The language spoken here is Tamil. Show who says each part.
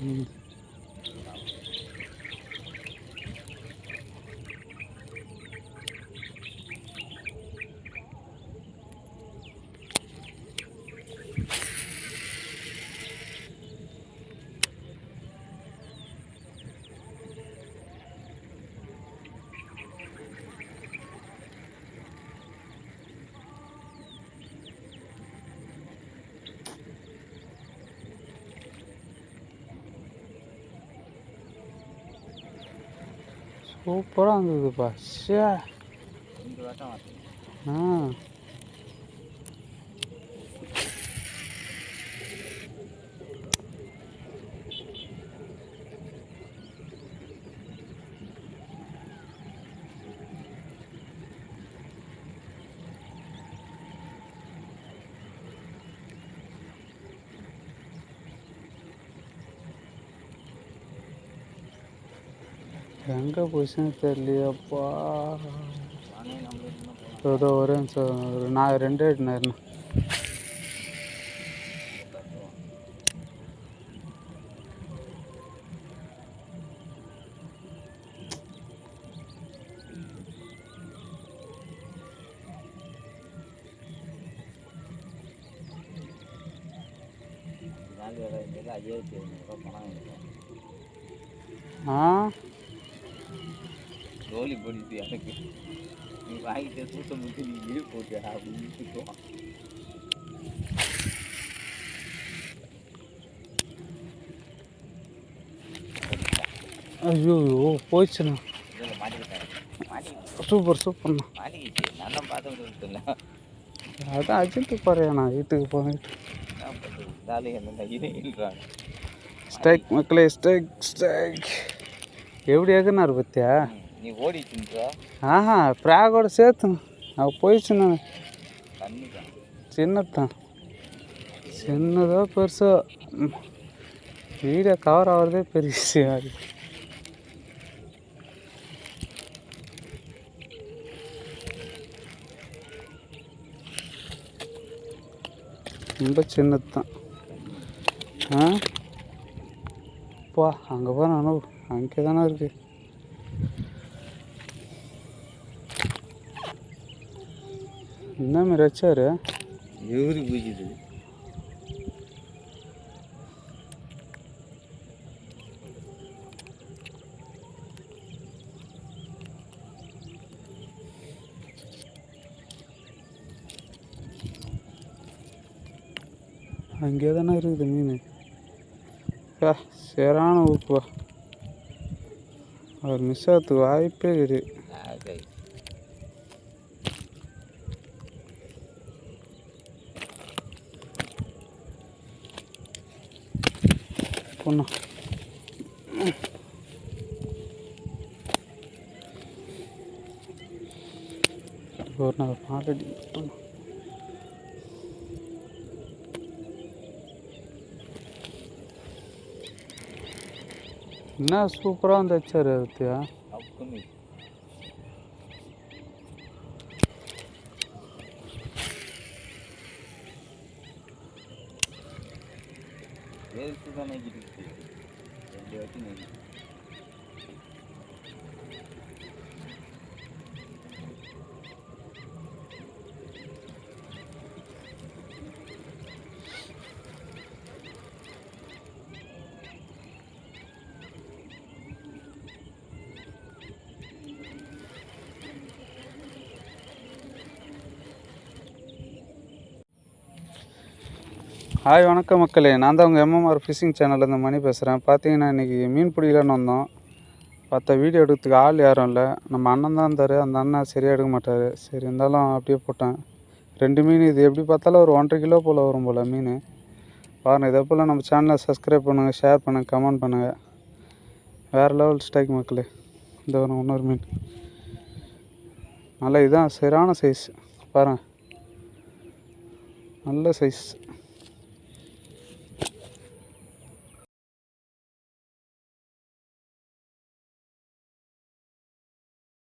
Speaker 1: ம். சூப்பராக இருந்ததுப்பா. ஷே. ஆ. எங்கே போச்சுன்னு தெரியலையப்பா. ஏதோ ஒரே நிமிஷம், நான் 2 எடுனேன். ஆ,
Speaker 2: கோலி போட்டு எனக்கு நீ வாங்கிட்டு தூக்க முடிச்சு நீ இழு போட்டு அப்படின்னு சுற்றுவான்.
Speaker 1: ஐயோ போயிடுச்சுண்ணா.
Speaker 2: இதில் மாட்டிக்கிட்டேன்.
Speaker 1: சூப்பர் சூப்பர்ண்ணா.
Speaker 2: மாட்டிக்கிச்சு. நான் தான் பார்த்து இல்லை.
Speaker 1: அதான் அர்ஜென்ட்டு பாருண்ணா, வீட்டுக்கு போனேன்.
Speaker 2: என்ன பண்ணுறது, இருந்தாலும் என்ன இழுறாங்க.
Speaker 1: ஸ்ட்ரைக் மக்களே, ஸ்ட்ரைக் ஸ்ட்ரைக். எப்படி எகுனாரு பத்தியா?
Speaker 2: நீ ஓடிச்சுன்றா.
Speaker 1: ஆஹா, ஃப்ராகோட சேர்த்து அவள் போயிடுச்சுண்ணா.
Speaker 2: தண்ணி தான்
Speaker 1: சின்னத்தான், சின்னதோ பெருசோ வீடியோ கவர் ஆகிறதே பெரிய விஷயம். அது ரொம்ப சின்னது தான். ஆ பா, அங்கே போன அனு அங்கே தானே இருக்கு. என்ன மாரி வச்சாரு
Speaker 2: எவரு பூஜிது.
Speaker 1: அங்கே தானே இருக்குது மீன். சரியான உப்புவா. அவர் மிஸ் ஆகிறதுக்கு வாய்ப்பே இருக்குது. பொண்ணா ஒரு நாள் ஆல்ரெடி என்ன சூப்பராக வந்து வச்சாரு பத்தியா. ஹாய் வணக்கம் மக்களே, நான் தான் உங்கள் எம்எம்ஆர் ஃபிஷிங் சேனல்லேருந்து மணி பேசுகிறேன். பார்த்தீங்கன்னா இன்றைக்கி மீன் பிடிக்கலான்னு வந்தோம். பார்த்தா வீடியோ எடுக்கிறதுக்கு ஆள் யாரும் இல்லை. நம்ம அண்ணன் தான் இருந்தார். அந்த அண்ணன் சரியாக எடுக்க மாட்டார். சரி இருந்தாலும் அப்படியே போட்டேன். 2 மீன். இது எப்படி பார்த்தாலும் ஒரு 1.5 கிலோ போல் வரும் போல் மீன். பாருங்கள், இதே போல் நம்ம சேனலை சப்ஸ்கிரைப் பண்ணுங்கள், ஷேர் பண்ணுங்கள், கமெண்ட் பண்ணுங்கள். வேறு லெவல் ஸ்ட்ரைக் மக்களே. இந்த வரும் இன்னொரு மீன். நல்லா இதுதான் சரியான சைஸ். பாருங்கள், நல்ல சைஸ்.